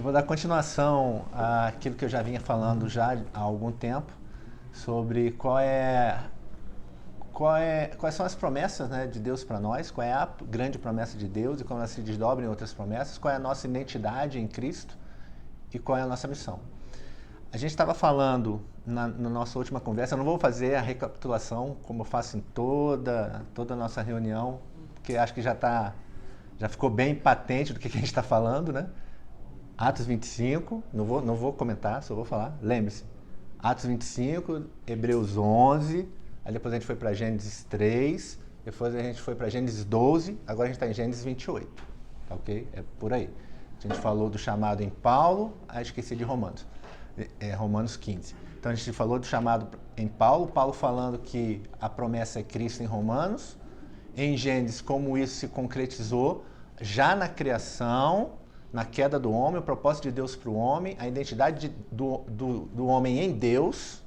Eu vou dar continuação àquilo que eu já vinha falando já há algum tempo sobre quais são as promessas, né, de Deus para nós, qual é a grande promessa de Deus e como elas se desdobram em outras promessas, qual é a nossa identidade em Cristo e qual é a nossa missão. A gente estava falando na nossa última conversa, eu não vou fazer a recapitulação como eu faço em toda a nossa reunião, porque acho que já ficou bem patente do que a gente está falando, né? Atos 25, não vou comentar, só vou falar, lembre-se. Atos 25, Hebreus 11, aí depois a gente foi para Gênesis 3, depois a gente foi para Gênesis 12, agora a gente está em Gênesis 28, tá ok? É por aí. A gente falou do chamado em Paulo, esqueci de Romanos, Romanos 15. Então a gente falou do chamado em Paulo falando que a promessa é Cristo em Romanos, em Gênesis como isso se concretizou já na criação, na queda do homem, o propósito de Deus para o homem, a identidade do homem em Deus.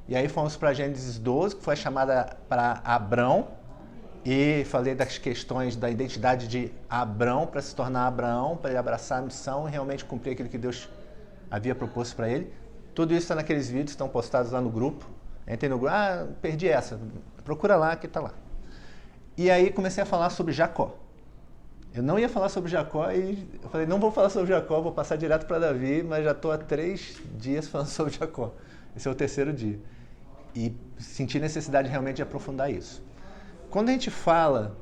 E aí fomos para Gênesis 12, que foi a chamada para Abrão, e falei das questões da identidade de Abrão para se tornar Abraão, para ele abraçar a missão e realmente cumprir aquilo que Deus havia proposto para ele. Tudo isso está naqueles vídeos, estão postados lá no grupo. Entrei no grupo, perdi essa, procura lá que está lá. E aí comecei a falar sobre Jacó. Eu não ia falar sobre Jacó e eu falei, não vou falar sobre Jacó, vou passar direto para Davi, mas já estou há 3 dias falando sobre Jacó. Esse é o 3º dia. E senti necessidade realmente de aprofundar isso. Quando a gente fala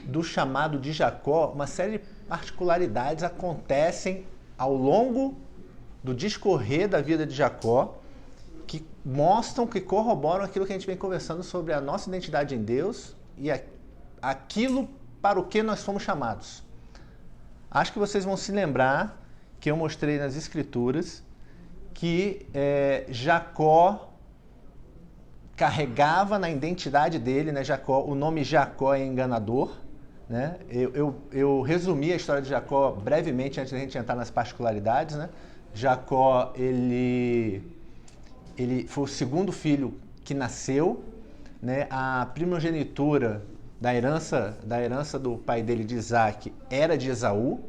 do chamado de Jacó, uma série de particularidades acontecem ao longo do discorrer da vida de Jacó, que mostram, que corroboram aquilo que a gente vem conversando sobre a nossa identidade em Deus e aquilo para o que nós fomos chamados. Acho que vocês vão se lembrar que eu mostrei nas Escrituras que Jacó carregava na identidade dele, né, Jacó, o nome Jacó é enganador. Né? Eu resumi a história de Jacó brevemente antes da gente entrar nas particularidades. Né? Jacó, ele foi o 2º filho que nasceu, né? A primogenitura da herança do pai dele, de Isaac, era de Esaú.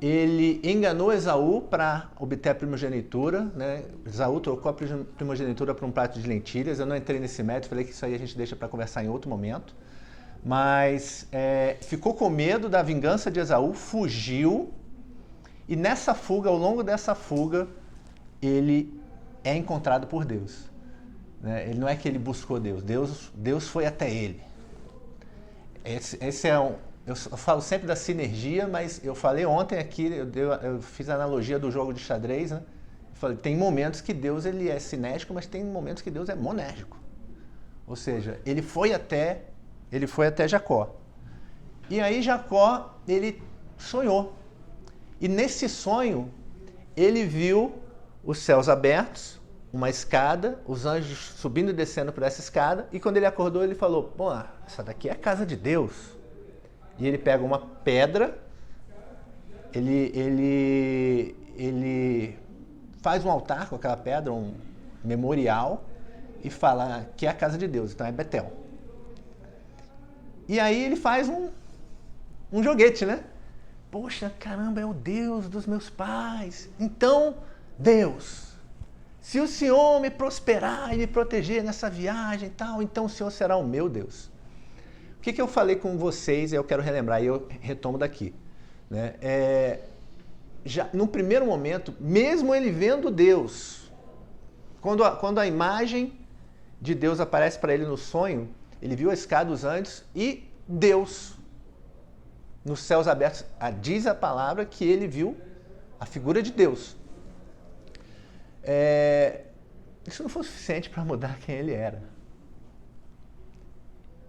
Ele enganou Esaú para obter a primogenitura, né? Esaú trocou a primogenitura por um prato de lentilhas. Eu não entrei nesse mérito, falei que isso aí a gente deixa para conversar em outro momento. Mas ficou com medo da vingança de Esaú, fugiu, e nessa fuga, ao longo dessa fuga, ele é encontrado por Deus. Né? Ele não é que ele buscou Deus foi até ele. Eu falo sempre da sinergia, mas eu falei ontem aqui, eu fiz a analogia do jogo de xadrez, né? Eu falei, tem momentos que Deus ele é sinérgico, mas tem momentos que Deus é monérgico. Ou seja, ele foi até Jacó. E aí Jacó, ele sonhou. E nesse sonho, ele viu os céus abertos, uma escada, os anjos subindo e descendo por essa escada, e quando ele acordou, ele falou, pô, essa daqui é a casa de Deus. E ele pega uma pedra, ele faz um altar com aquela pedra, um memorial, e fala que é a casa de Deus, então é Betel. E aí ele faz um joguete, né? Poxa, caramba, é o Deus dos meus pais. Então, Deus, se o Senhor me prosperar e me proteger nessa viagem e tal, então o Senhor será o meu Deus. O que eu falei com vocês, eu quero relembrar, e eu retomo daqui. Né? Já no primeiro momento, mesmo ele vendo Deus, quando a imagem de Deus aparece para ele no sonho, ele viu a escada, os anjos e Deus nos céus abertos. Diz a palavra que ele viu a figura de Deus. Isso não foi suficiente para mudar quem ele era.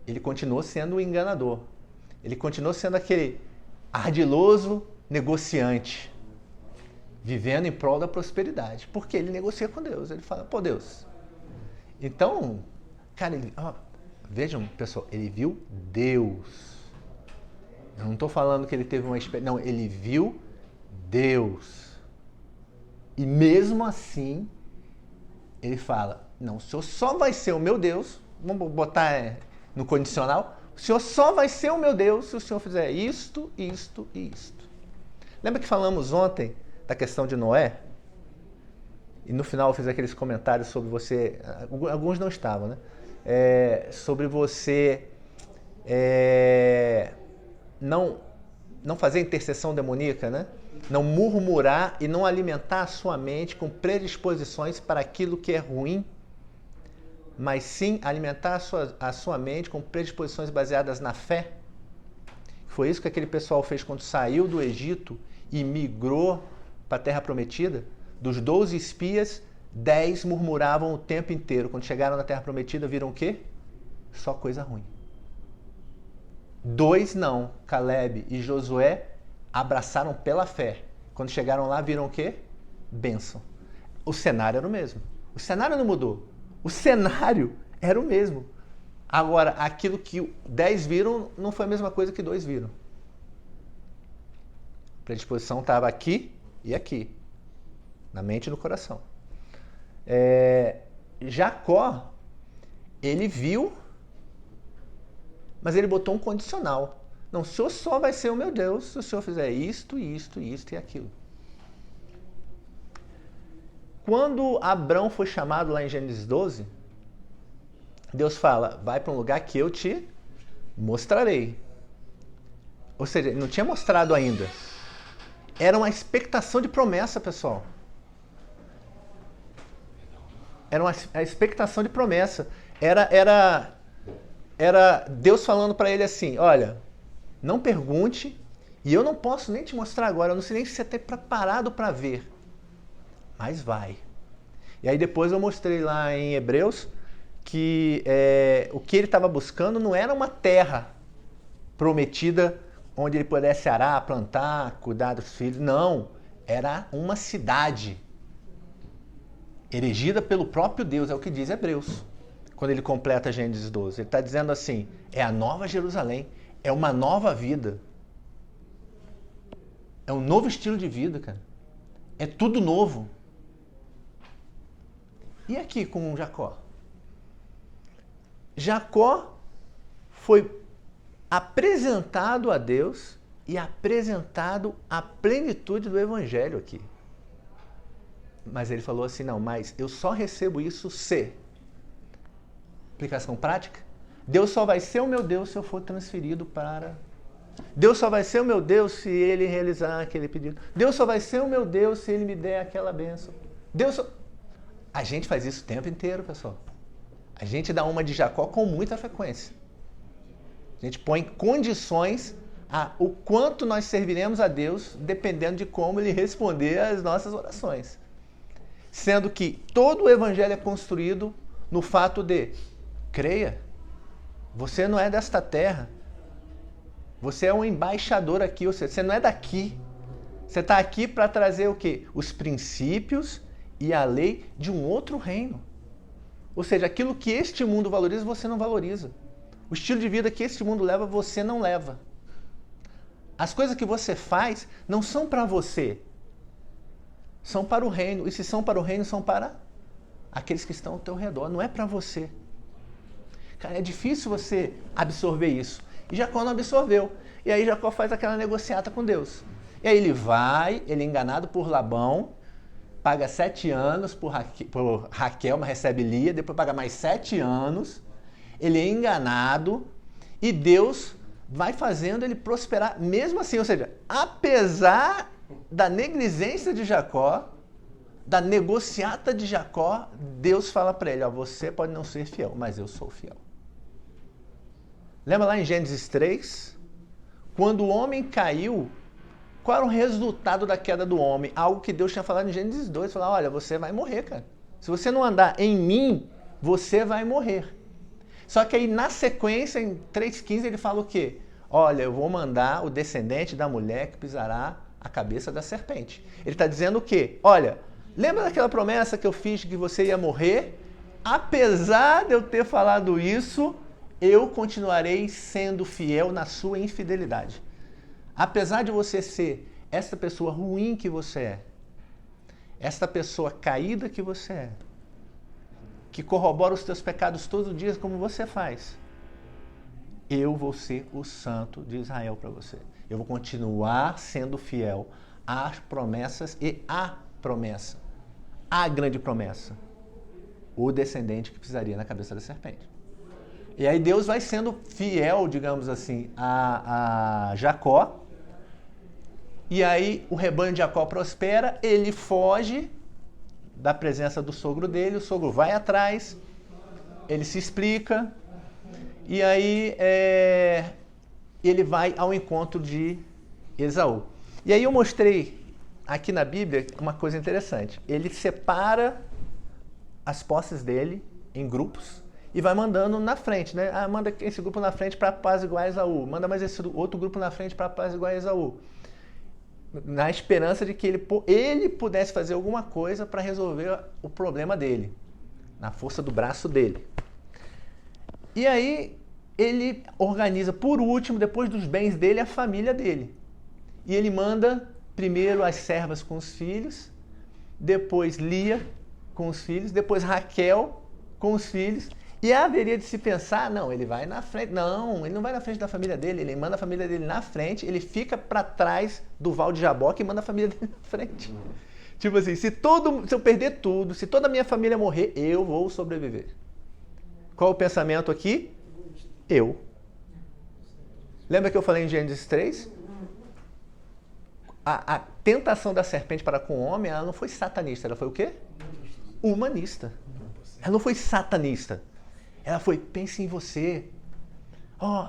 Ele continuou sendo um enganador. Ele continuou sendo aquele ardiloso negociante, vivendo em prol da prosperidade. Porque ele negocia com Deus. Ele fala, pô, Deus. Então, cara, vejam, pessoal, ele viu Deus. Eu não estou falando que ele teve uma experiência. Não, ele viu Deus. E mesmo assim, ele fala, não, o Senhor só vai ser o meu Deus, vamos botar no condicional, o Senhor só vai ser o meu Deus se o Senhor fizer isto, isto e isto. Lembra que falamos ontem da questão de Noé? E no final eu fiz aqueles comentários sobre você, alguns não estavam, né? Sobre você não fazer intercessão demoníaca, né? Não murmurar e não alimentar a sua mente com predisposições para aquilo que é ruim, mas sim alimentar a sua mente com predisposições baseadas na fé. Foi isso que aquele pessoal fez quando saiu do Egito e migrou para a Terra Prometida. Dos 12 espias, 10 murmuravam o tempo inteiro. Quando chegaram na Terra Prometida, viram o quê? Só coisa ruim. 2 não, Caleb e Josué abraçaram pela fé. Quando chegaram lá, viram o quê? Bênção. O cenário era o mesmo. O cenário não mudou. O cenário era o mesmo. Agora, aquilo que 10 viram não foi a mesma coisa que 2 viram. A predisposição estava aqui e aqui. Na mente e no coração. Jacó, ele viu, mas ele botou um condicional. Não, o Senhor só vai ser o meu Deus se o Senhor fizer isto, isto, isto e aquilo. Quando Abrão foi chamado lá em Gênesis 12, Deus fala, vai para um lugar que eu te mostrarei. Ou seja, ele não tinha mostrado ainda. Era uma expectação de promessa, pessoal. Era uma expectação de promessa. Era Deus falando para ele assim, olha, não pergunte, e eu não posso nem te mostrar agora, eu não sei nem se você está preparado para ver, mas vai. E aí depois eu mostrei lá em Hebreus que o que ele estava buscando não era uma terra prometida onde ele pudesse arar, plantar, cuidar dos filhos, não, era uma cidade erigida pelo próprio Deus, é o que diz Hebreus. Quando ele completa Gênesis 12. Ele está dizendo assim, é a nova Jerusalém, é uma nova vida. É um novo estilo de vida, cara. É tudo novo. E aqui com Jacó? Jacó foi apresentado a Deus e apresentado a plenitude do Evangelho aqui. Mas ele falou assim, não, mas eu só recebo isso se... Aplicação prática. Deus só vai ser o meu Deus se eu for transferido para... Deus só vai ser o meu Deus se ele realizar aquele pedido. Deus só vai ser o meu Deus se ele me der aquela bênção. Deus só... A gente faz isso o tempo inteiro, pessoal. A gente dá uma de Jacó com muita frequência. A gente põe condições a o quanto nós serviremos a Deus dependendo de como ele responder às nossas orações. Sendo que todo o evangelho é construído no fato de creia, você não é desta terra, você é um embaixador aqui, ou seja, você não é daqui, você está aqui para trazer o quê? Os princípios e a lei de um outro reino. Ou seja, aquilo que este mundo valoriza, você não valoriza. O estilo de vida que este mundo leva, você não leva. As coisas que você faz não são para você, são para o reino. E se são para o reino, são para aqueles que estão ao teu redor. Não é para você. Cara, é difícil você absorver isso. E Jacó não absorveu. E aí Jacó faz aquela negociata com Deus. E aí ele vai, ele é enganado por Labão, paga 7 anos por Raquel, mas recebe Lia, depois paga mais 7 anos. Ele é enganado e Deus vai fazendo ele prosperar mesmo assim. Ou seja, apesar da negligência de Jacó, da negociata de Jacó, Deus fala para ele, ó, você pode não ser fiel, mas eu sou fiel. Lembra lá em Gênesis 3? Quando o homem caiu, qual era o resultado da queda do homem? Algo que Deus tinha falado em Gênesis 2. Falar, olha, você vai morrer, cara. Se você não andar em mim, você vai morrer. Só que aí na sequência, em 3,15, ele fala o quê? Olha, eu vou mandar o descendente da mulher que pisará a cabeça da serpente. Ele está dizendo o quê? Olha, lembra daquela promessa que eu fiz de que você ia morrer? Apesar de eu ter falado isso, eu continuarei sendo fiel na sua infidelidade. Apesar de você ser essa pessoa ruim que você é, essa pessoa caída que você é, que corrobora os teus pecados todos os dias como você faz, eu vou ser o santo de Israel para você. Eu vou continuar sendo fiel as promessas e a promessa. A grande promessa. O descendente que pisaria na cabeça da serpente. E aí Deus vai sendo fiel, digamos assim, a Jacó. E aí o rebanho de Jacó prospera, ele foge da presença do sogro dele, o sogro vai atrás, ele se explica, e aí ele vai ao encontro de Esaú. E aí eu mostrei aqui na Bíblia uma coisa interessante. Ele separa as posses dele em grupos e vai mandando na frente, né? Manda esse grupo na frente para apaziguar Esaú, manda mais esse outro grupo na frente para apaziguar Esaú. Na esperança de que ele pudesse fazer alguma coisa para resolver o problema dele, na força do braço dele. E aí ele organiza, por último, depois dos bens dele, a família dele. E ele manda primeiro as servas com os filhos, depois Lia com os filhos, depois Raquel com os filhos. E haveria de se pensar, não, ele vai na frente. Não, ele não vai na frente da família dele, ele manda a família dele na frente, ele fica para trás do Val de Jaboque e manda a família dele na frente. Tipo assim, se eu perder tudo, se toda a minha família morrer, eu vou sobreviver. Qual o pensamento aqui? Eu. Lembra que eu falei em Gênesis 3? A tentação da serpente para com o homem, ela não foi satanista, ela foi o quê? Humanista. Ela não foi satanista. Ela foi, pense em você.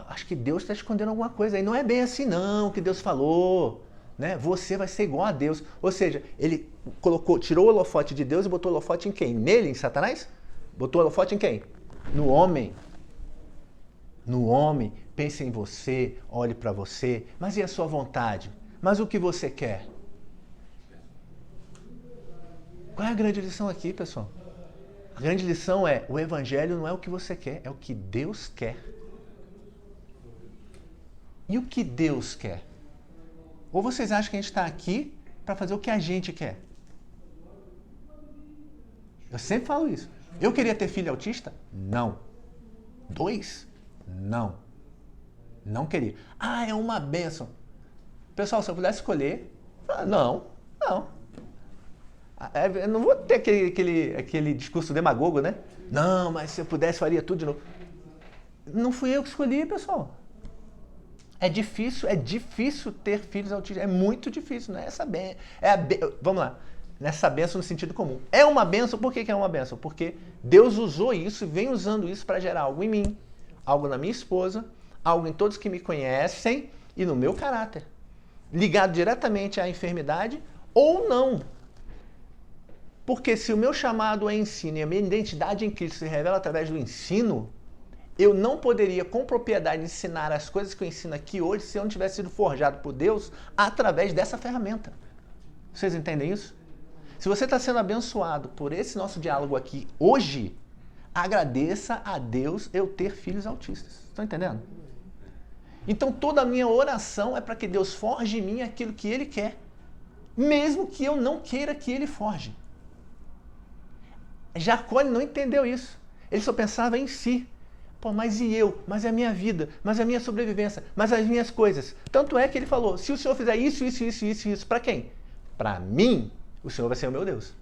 Acho que Deus está escondendo alguma coisa aí. Não é bem assim não que Deus falou. Né? Você vai ser igual a Deus. Ou seja, ele tirou o holofote de Deus e botou o holofote em quem? Nele, em Satanás? Botou o holofote em quem? No homem. No homem. Pense em você, olhe para você. Mas e a sua vontade? Mas o que você quer? Qual é a grande lição aqui, pessoal? A grande lição é, o evangelho não é o que você quer, é o que Deus quer. E o que Deus quer? Ou vocês acham que a gente está aqui para fazer o que a gente quer? Eu sempre falo isso. Eu queria ter filho autista? Não. 2? Não. Não queria. É uma bênção. Pessoal, se eu pudesse escolher, não. Eu não vou ter aquele discurso demagogo, né? Não, mas se eu pudesse, faria tudo de novo. Não fui eu que escolhi, pessoal. É difícil ter filhos autistas. É muito difícil, não é essa benção. Vamos lá. Nessa benção no sentido comum. É uma benção, por que é uma benção? Porque Deus usou isso e vem usando isso para gerar algo em mim, algo na minha esposa, algo em todos que me conhecem e no meu caráter. Ligado diretamente à enfermidade ou não. Porque se o meu chamado é ensino e a minha identidade em Cristo se revela através do ensino, eu não poderia com propriedade ensinar as coisas que eu ensino aqui hoje se eu não tivesse sido forjado por Deus através dessa ferramenta. Vocês entendem isso? Se você está sendo abençoado por esse nosso diálogo aqui hoje, agradeça a Deus eu ter filhos autistas. Estão entendendo? Então toda a minha oração é para que Deus forje em mim aquilo que Ele quer, mesmo que eu não queira que Ele forje. Jacó não entendeu isso. Ele só pensava em si. Mas e eu? Mas é a minha vida? Mas a minha sobrevivência? Mas as minhas coisas? Tanto é que ele falou, se o Senhor fizer isso, para quem? Para mim, o Senhor vai ser o meu Deus.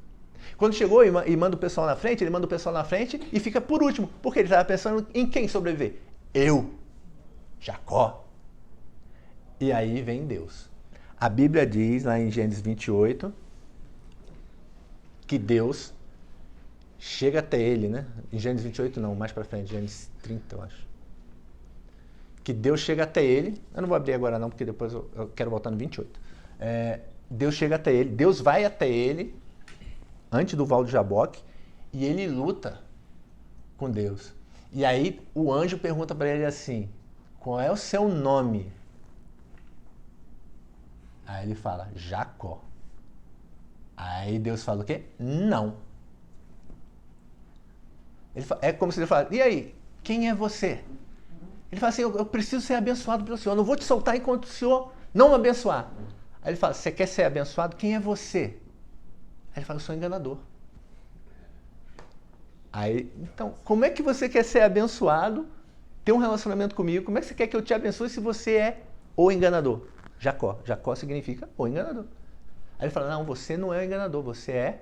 Quando chegou e manda o pessoal na frente, ele manda o pessoal na frente e fica por último, porque ele estava pensando em quem sobreviver? Eu, Jacó. E aí vem Deus. A Bíblia diz, lá em Gênesis 28, que Deus chega até ele, né? Em Gênesis 28 não, mais pra frente, Gênesis 30, eu acho. Que Deus chega até ele, eu não vou abrir agora não, porque depois eu quero voltar no 28. Deus chega até ele, Deus vai até ele, antes do Val de Jaboque, e ele luta com Deus. E aí o anjo pergunta para ele assim, qual é o seu nome? Aí ele fala, Jacó. Aí Deus fala o quê? Não. É como se ele falasse, e aí, quem é você? Ele fala assim, eu preciso ser abençoado pelo Senhor, eu não vou te soltar enquanto o Senhor não me abençoar. Aí ele fala, você quer ser abençoado? Quem é você? Aí ele fala, eu sou enganador. Aí, então, como é que você quer ser abençoado, ter um relacionamento comigo, como é que você quer que eu te abençoe se você é o enganador? Jacó. Jacó significa o enganador. Aí ele fala, não, você não é o enganador, você é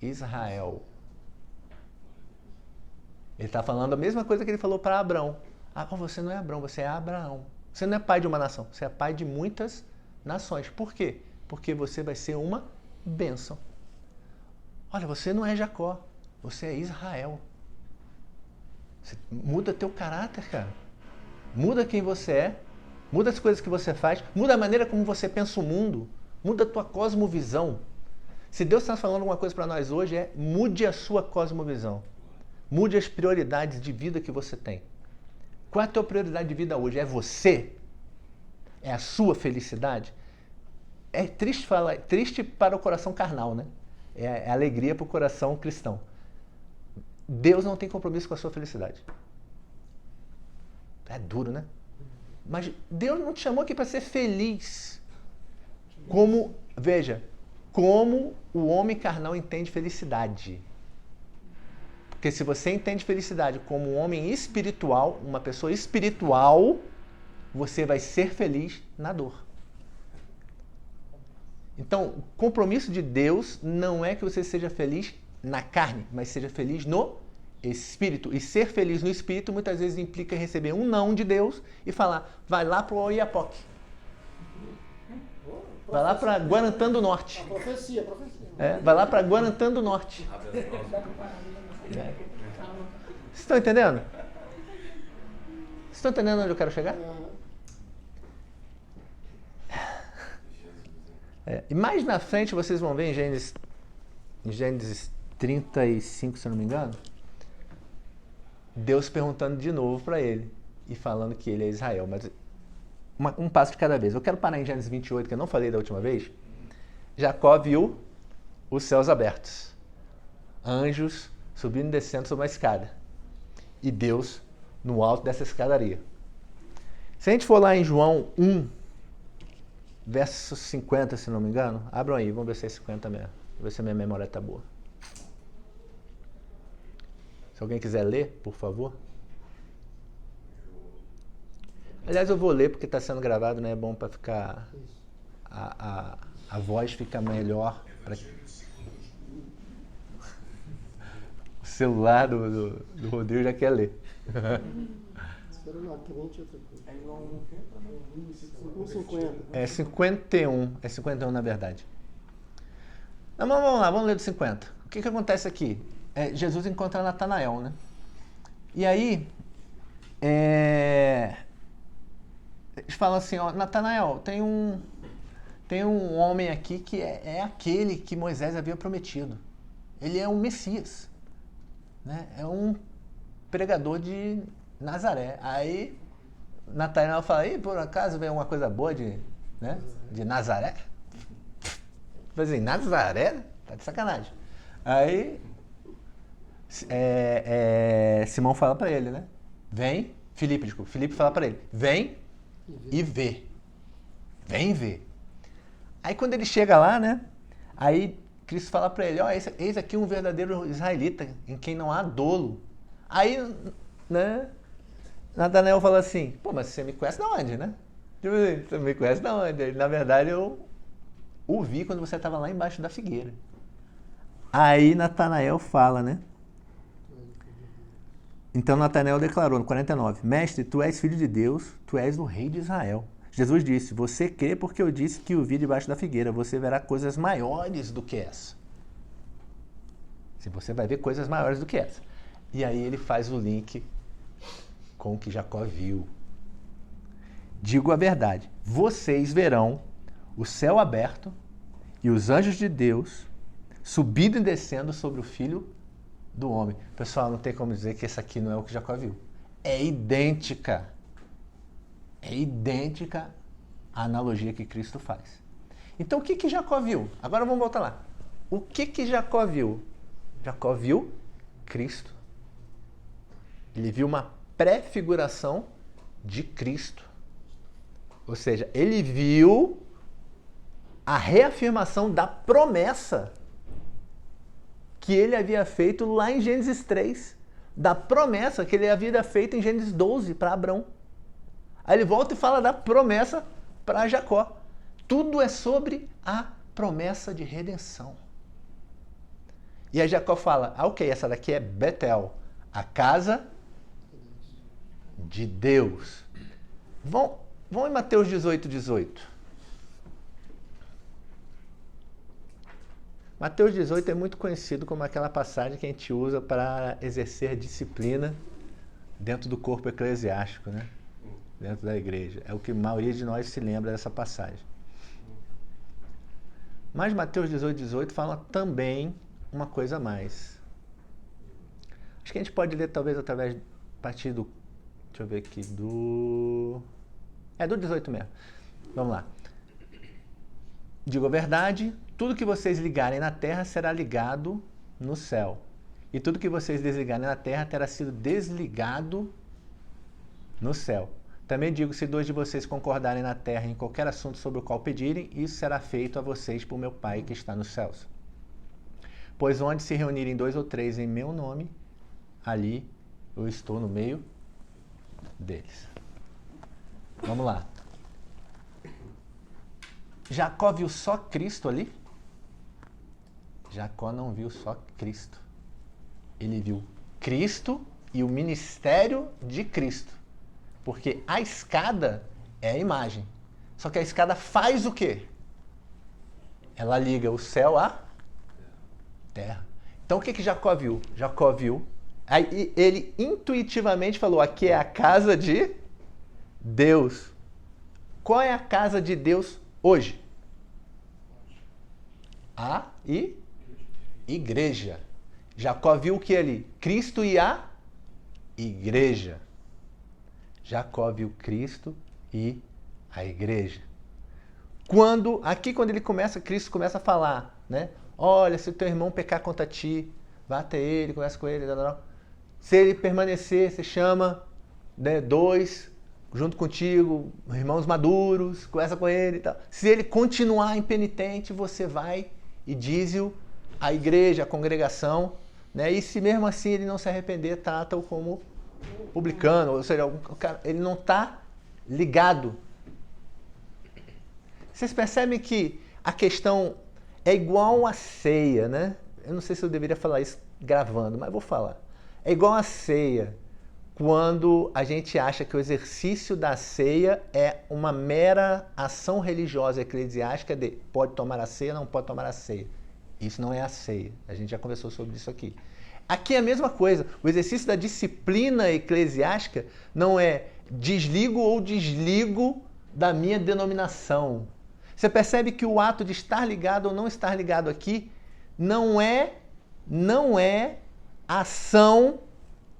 Israel. Ele está falando a mesma coisa que ele falou para Abraão. Ah, você não é Abraão, você é Abraão. Você não é pai de uma nação, você é pai de muitas nações. Por quê? Porque você vai ser uma bênção. Olha, você não é Jacó, você é Israel. Você muda teu caráter, cara. Muda quem você é, muda as coisas que você faz, muda a maneira como você pensa o mundo, muda a tua cosmovisão. Se Deus está falando alguma coisa para nós hoje, mude a sua cosmovisão. Mude as prioridades de vida que você tem. Qual é a tua prioridade de vida hoje? É você? É a sua felicidade? É triste falar, triste para o coração carnal, né? É alegria para o coração cristão. Deus não tem compromisso com a sua felicidade. É duro, né? Mas Deus não te chamou aqui para ser feliz. Veja, como o homem carnal entende felicidade. Porque se você entende felicidade como um homem espiritual, uma pessoa espiritual, você vai ser feliz na dor. Então, o compromisso de Deus não é que você seja feliz na carne, mas seja feliz no espírito. E ser feliz no espírito muitas vezes implica receber um não de Deus e falar, vai lá para o Oiapoque. Vai lá para Guarantã do Norte. A profecia. Vai lá para Guarantã do Norte. Vocês estão entendendo? Vocês estão entendendo onde eu quero chegar? E mais na frente vocês vão ver em Gênesis 35, se eu não me engano, Deus perguntando de novo para ele e falando que ele é Israel. Mas um passo de cada vez. Eu quero parar em Gênesis 28, que eu não falei da última vez. Jacó viu os céus abertos, anjos subindo e descendo sobre uma escada, e Deus no alto dessa escadaria. Se a gente for lá em João 1, verso 50, se não me engano, abram aí, vamos ver se é 50 mesmo, ver se a minha memória está boa. Se alguém quiser ler, por favor. Aliás, eu vou ler porque está sendo gravado, né? É bom para ficar... A voz fica melhor. O celular do Rodrigo já quer ler. Espera lá, que nem outra coisa. É 51. É 51, na verdade. Não, vamos lá, vamos ler do 50. O que acontece aqui? Jesus encontra Natanael, né? E aí, eles falam assim, ó, Natanael, tem um homem aqui que é aquele que Moisés havia prometido. Ele é um Messias, né? É um pregador de Nazaré. Aí, Natanael fala, por acaso vem alguma coisa boa de Nazaré? Tipo assim, Nazaré? Tá de sacanagem. Aí, Simão fala para ele, né? Filipe fala para ele, vem e vê. Vem e vê. Aí quando ele chega lá, né? Aí Cristo fala para ele, eis aqui um verdadeiro israelita, em quem não há dolo. Aí, né? Natanael fala assim, mas você me conhece de onde, né? Você me conhece de onde? Na verdade, eu o vi quando você estava lá embaixo da figueira. Aí Natanael fala, né? Então Natanael declarou no 49, Mestre, tu és filho de Deus, tu és o rei de Israel. Jesus disse, você crê porque eu disse que o vi debaixo da figueira, você verá coisas maiores do que essa. Se você vai ver coisas maiores do que essa. E aí ele faz o link com o que Jacó viu. Digo a verdade, vocês verão o céu aberto e os anjos de Deus subindo e descendo sobre o Filho do Homem. Pessoal, não tem como dizer que esse aqui não é o que Jacó viu. É idêntica à analogia que Cristo faz. Então, o que Jacó viu? Agora vamos voltar lá. O que Jacó viu? Jacó viu Cristo. Ele viu uma prefiguração de Cristo. Ou seja, ele viu a reafirmação da promessa que ele havia feito lá em Gênesis 3. Da promessa que ele havia feito em Gênesis 12 para Abraão. Aí ele volta e fala da promessa para Jacó. Tudo é sobre a promessa de redenção. E aí Jacó fala, ok, essa daqui é Betel, a casa de Deus. Vão em Mateus 18, 18. Mateus 18 é muito conhecido como aquela passagem que a gente usa para exercer disciplina dentro do corpo eclesiástico, né? Dentro da igreja. É o que a maioria de nós se lembra dessa passagem. Mas Mateus 18, 18 fala também uma coisa a mais. Acho que a gente pode ler talvez através, a partir do, deixa eu ver aqui, do 18 mesmo. Vamos lá. Digo a verdade, tudo que vocês ligarem na terra será ligado no céu. E tudo que vocês desligarem na terra terá sido desligado no céu. Também digo, se 2 de vocês concordarem na terra em qualquer assunto sobre o qual pedirem, isso será feito a vocês por meu Pai que está nos céus. Pois onde se reunirem 2 ou 3 em meu nome, ali eu estou no meio deles. Vamos lá. Jacó viu só Cristo ali? Jacó não viu só Cristo. Ele viu Cristo e o ministério de Cristo. Porque a escada é a imagem. Só que a escada faz o quê? Ela liga o céu à terra. Então o que Jacó viu? Jacó viu. Aí ele intuitivamente falou, aqui é a casa de Deus. Qual é a casa de Deus hoje? A igreja. Jacó viu o que ali? Cristo e a igreja. Jacó viu Cristo e a igreja. Quando ele começa, Cristo começa a falar, né? Olha, se o teu irmão pecar contra ti, vá até ele, conversa com ele, se ele permanecer, você chama, né, 2 junto contigo, irmãos maduros, conversa com ele e tal. Se ele continuar impenitente, você vai e diz-o à igreja, à congregação, né? E se mesmo assim ele não se arrepender, trata-o como publicano, ou seja, ele não está ligado. Vocês percebem que a questão é igual à ceia, né? Eu não sei se eu deveria falar isso gravando, mas vou falar. É igual à ceia, quando a gente acha que o exercício da ceia é uma mera ação religiosa eclesiástica de pode tomar a ceia, não pode tomar a ceia. Isso não é a ceia. A gente já conversou sobre isso aqui. Aqui é a mesma coisa. O exercício da disciplina eclesiástica não é desligo ou desligo da minha denominação. Você percebe que o ato de estar ligado ou não estar ligado aqui não é ação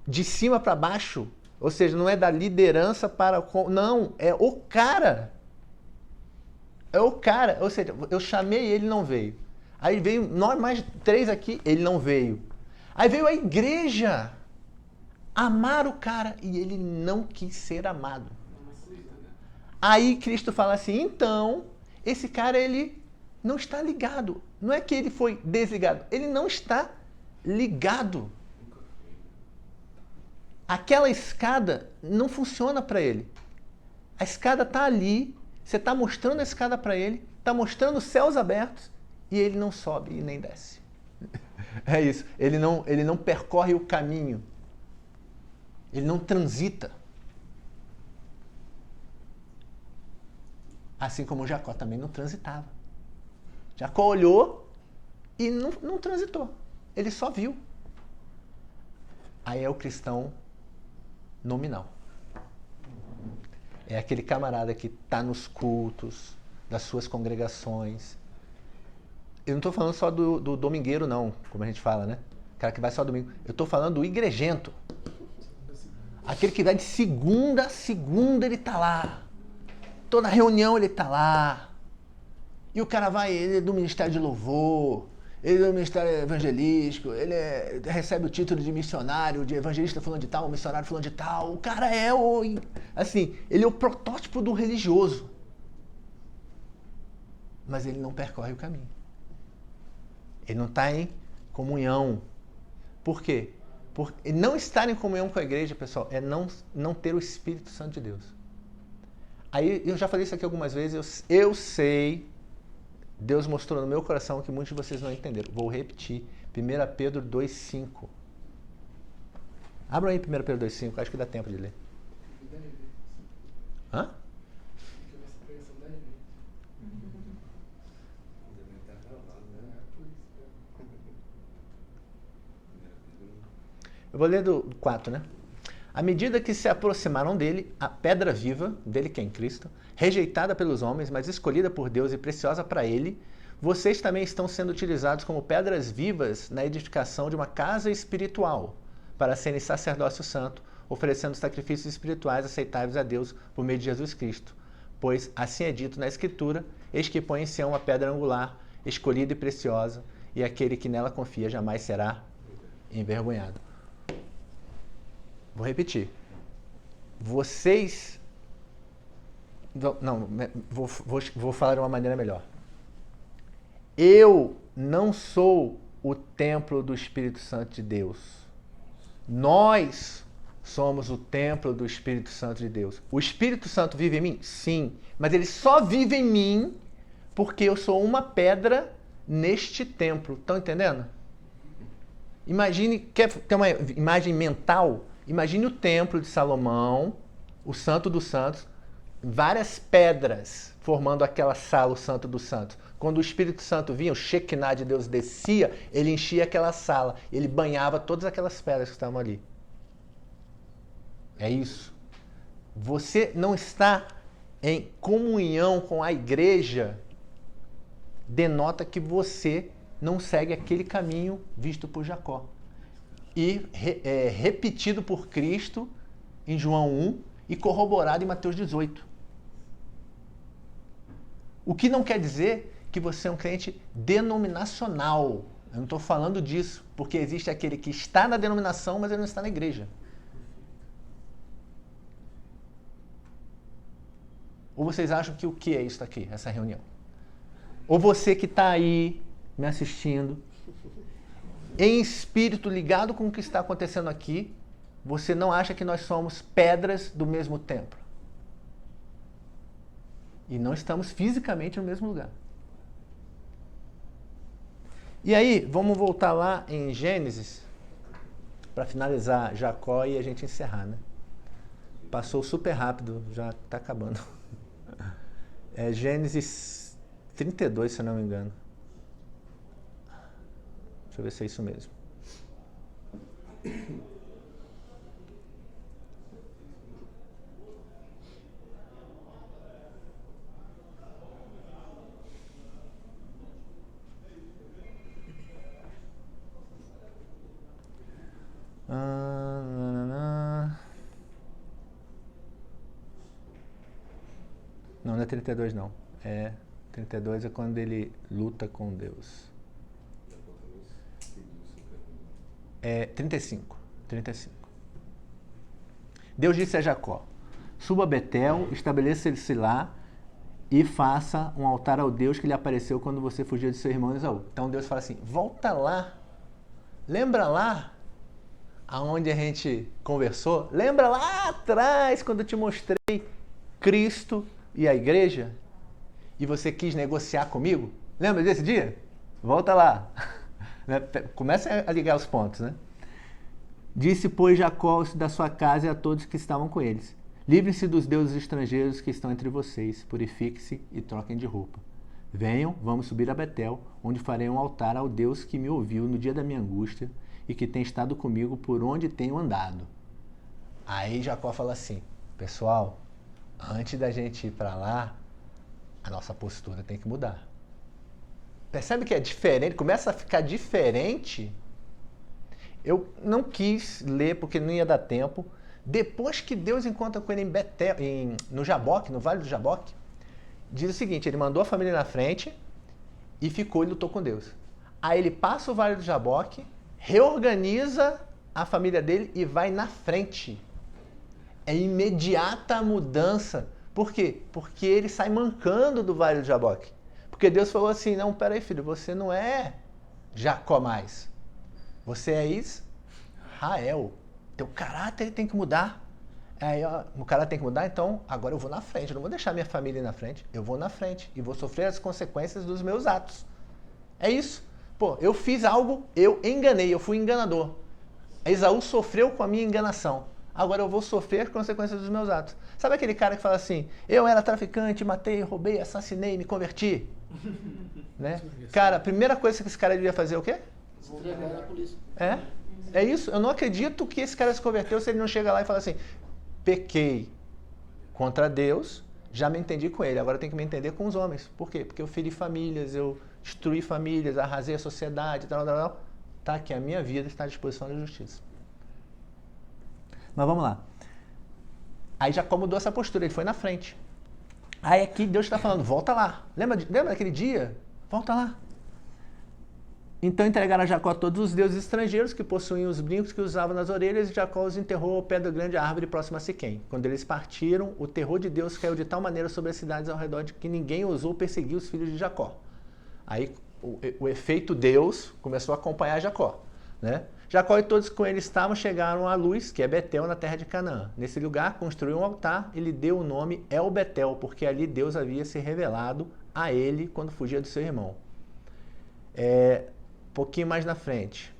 de cima para baixo. Ou seja, não é da liderança para... Não, é o cara. É o cara. Ou seja, eu chamei e ele não veio. Aí veio nós mais 3 aqui, ele não veio. Aí veio a igreja amar o cara e ele não quis ser amado. Aí Cristo fala assim, então, esse cara ele não está ligado. Não é que ele foi desligado, ele não está ligado. Aquela escada não funciona para ele. A escada está ali, você está mostrando a escada para ele, está mostrando os céus abertos e ele não sobe e nem desce. É isso. Ele não percorre o caminho. Ele não transita. Assim como Jacó também não transitava. Jacó olhou e não transitou. Ele só viu. Aí é o cristão nominal. É aquele camarada que está nos cultos das suas congregações. Eu não estou falando só do domingueiro, não, como a gente fala, né? O cara que vai só domingo. Eu estou falando do igrejento. Aquele que vai de segunda a segunda, ele está lá. Toda reunião ele está lá. E o cara vai, ele é do Ministério de Louvor, ele é do Ministério Evangelístico, ele recebe o título de missionário, de evangelista fulano de tal, missionário fulano de tal. O cara é assim, ele é o protótipo do religioso. Mas ele não percorre o caminho. Ele não está em comunhão. Por quê? Porque não estar em comunhão com a igreja, pessoal, é não ter o Espírito Santo de Deus. Aí, eu já falei isso aqui algumas vezes, eu sei Deus mostrou no meu coração que muitos de vocês não entenderam. Vou repetir. 1 Pedro 2,5. Abra aí 1 Pedro 2,5. Acho que dá tempo de ler. Hã? Eu vou ler do 4, né? À medida que se aproximaram dele, a pedra viva, dele que é em Cristo, rejeitada pelos homens, mas escolhida por Deus e preciosa para ele, vocês também estão sendo utilizados como pedras vivas na edificação de uma casa espiritual, para serem sacerdócio santo, oferecendo sacrifícios espirituais aceitáveis a Deus por meio de Jesus Cristo. Pois assim é dito na Escritura, eis que põe em Sião a pedra angular, escolhida e preciosa, e aquele que nela confia jamais será envergonhado. Vou repetir. Vocês... Não, vou falar de uma maneira melhor. Eu não sou o templo do Espírito Santo de Deus. Nós somos o templo do Espírito Santo de Deus. O Espírito Santo vive em mim? Sim. Mas ele só vive em mim porque eu sou uma pedra neste templo. Estão entendendo? Imagine, quer ter uma imagem mental? Imagine o templo de Salomão, o Santo dos Santos, várias pedras formando aquela sala, o Santo dos Santos. Quando o Espírito Santo vinha, o Shekinah de Deus descia, ele enchia aquela sala, ele banhava todas aquelas pedras que estavam ali. É isso. Você não está em comunhão com a igreja, denota que você não segue aquele caminho visto por Jacó. E repetido por Cristo em João 1 e corroborado em Mateus 18. O que não quer dizer que você é um crente denominacional. Eu não estou falando disso, porque existe aquele que está na denominação, mas ele não está na igreja. Ou vocês acham que o que é isso aqui, essa reunião? Ou você que está aí me assistindo, em espírito ligado com o que está acontecendo aqui, você não acha que nós somos pedras do mesmo templo? E não estamos fisicamente no mesmo lugar. E aí, vamos voltar lá em Gênesis, para finalizar Jacó e a gente encerrar, né? Passou super rápido, já está acabando. É Gênesis 32, se eu não me engano. Deixa eu ver se é isso mesmo. Não, não é 32 não. 32 é quando ele luta com Deus. É 35. Deus disse a Jacó: suba a Betel, estabeleça-se lá e faça um altar ao Deus que lhe apareceu quando você fugiu de seu irmão Esaú. Então Deus fala assim: volta lá. Lembra lá aonde a gente conversou? Lembra lá atrás quando eu te mostrei Cristo e a igreja? E você quis negociar comigo? Lembra desse dia? Volta lá. Começa a ligar os pontos, né? Disse, pois, Jacó da sua casa e a todos que estavam com eles: livrem-se dos deuses estrangeiros que estão entre vocês, purifiquem-se e troquem de roupa. Venham, vamos subir a Betel, onde farei um altar ao Deus que me ouviu no dia da minha angústia e que tem estado comigo por onde tenho andado. Aí Jacó fala assim: pessoal, antes da gente ir para lá, a nossa postura tem que mudar. Percebe que é diferente? Começa a ficar diferente. Eu não quis ler porque não ia dar tempo. Depois que Deus encontra com ele em Betel, no Jaboque, no Vale do Jaboque, diz o seguinte: ele mandou a família na frente e ficou e lutou com Deus. Aí ele passa o Vale do Jaboque, reorganiza a família dele e vai na frente. É imediata a mudança. Por quê? Porque ele sai mancando do Vale do Jaboque. Porque Deus falou assim: não, peraí, filho, você não é Jacó mais. Você é Israel. Teu caráter tem que mudar. Aí ó, o cara tem que mudar, então agora eu vou na frente, eu não vou deixar minha família ir na frente, eu vou na frente e vou sofrer as consequências dos meus atos. É isso. Pô, eu fiz algo, eu enganei, eu fui enganador. Esaú sofreu com a minha enganação. Agora eu vou sofrer as consequências dos meus atos. Sabe aquele cara que fala assim, eu era traficante, matei, roubei, assassinei, me converti? Né? Cara, a primeira coisa que esse cara devia fazer é o quê? Entregar na polícia. É isso. Eu não acredito que esse cara se converteu se ele não chega lá e fala assim, pequei contra Deus, já me entendi com ele, agora eu tenho que me entender com os homens. Por quê? Porque eu feri famílias, eu destruí famílias, arrasei a sociedade, tal. Tá aqui, a minha vida está à disposição da justiça. Mas vamos lá. Aí Jacó mudou essa postura, ele foi na frente. Aí aqui Deus está falando, volta lá. Lembra daquele dia? Volta lá. Então entregaram a Jacó todos os deuses estrangeiros que possuíam os brincos que usavam nas orelhas, e Jacó os enterrou ao pé da grande árvore próxima a Siquém. Quando eles partiram, o terror de Deus caiu de tal maneira sobre as cidades ao redor de que ninguém ousou perseguir os filhos de Jacó. Aí o efeito Deus começou a acompanhar Jacó, né? Jacó e todos com ele estavam chegaram à Luz, que é Betel, na terra de Canaã. Nesse lugar construiu um altar e lhe deu o nome El Betel, porque ali Deus havia se revelado a ele quando fugia do seu irmão. Pouquinho mais na frente,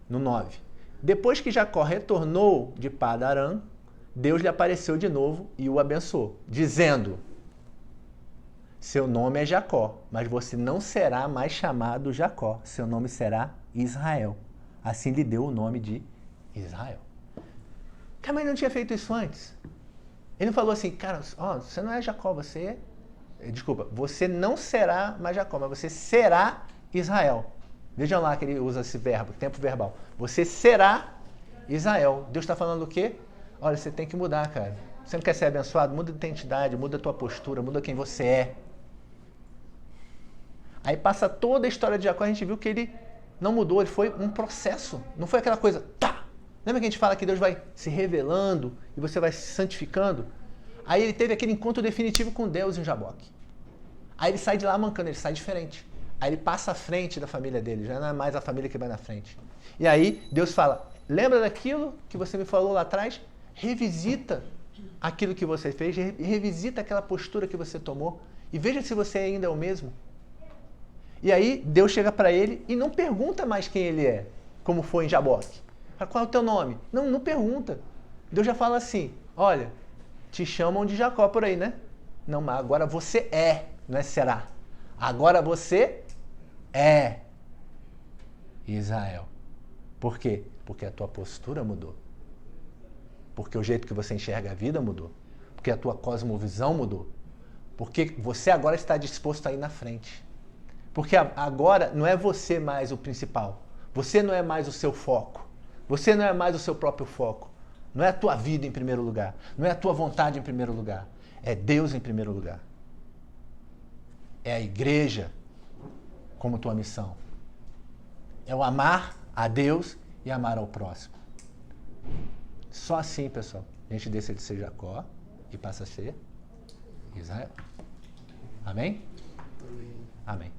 no 9. Depois que Jacó retornou de Padan-Aram, Deus lhe apareceu de novo e o abençoou, dizendo, seu nome é Jacó, mas você não será mais chamado Jacó, seu nome será Israel. Assim lhe deu o nome de Israel. Cara, mas ele não tinha feito isso antes. Ele não falou assim, cara, ó, você não é Jacó, você... Desculpa, você não será mais Jacó, mas você será Israel. Vejam lá que ele usa esse verbo, tempo verbal. Você será Israel. Deus está falando o quê? Olha, você tem que mudar, cara. Você não quer ser abençoado? Muda a identidade, muda a tua postura, muda quem você é. Aí passa toda a história de Jacó, a gente viu que ele não mudou, ele foi um processo. Não foi aquela coisa, tá! Lembra que a gente fala que Deus vai se revelando e você vai se santificando? Aí ele teve aquele encontro definitivo com Deus em Jaboque. Aí ele sai de lá mancando, ele sai diferente. Aí ele passa à frente da família dele, já não é mais a família que vai na frente. E aí Deus fala, lembra daquilo que você me falou lá atrás? Revisita aquilo que você fez, revisita aquela postura que você tomou e veja se você ainda é o mesmo. E aí Deus chega para ele e não pergunta mais quem ele é, como foi em Jaboque. Fala, qual é o teu nome? Não pergunta. Deus já fala assim, olha, te chamam de Jacó por aí, né? Não, mas agora você é, não é será. Agora você é Israel. Por quê? Porque a tua postura mudou. Porque o jeito que você enxerga a vida mudou. Porque a tua cosmovisão mudou. Porque você agora está disposto a ir na frente. Porque agora não é você mais o principal. Você não é mais o seu foco. Você não é mais o seu próprio foco. Não é a tua vida em primeiro lugar. Não é a tua vontade em primeiro lugar. É Deus em primeiro lugar. É a igreja como tua missão. É o amar a Deus e amar ao próximo. Só assim, pessoal, a gente deixa de ser Jacó e passa a ser Israel. Amém? Amém.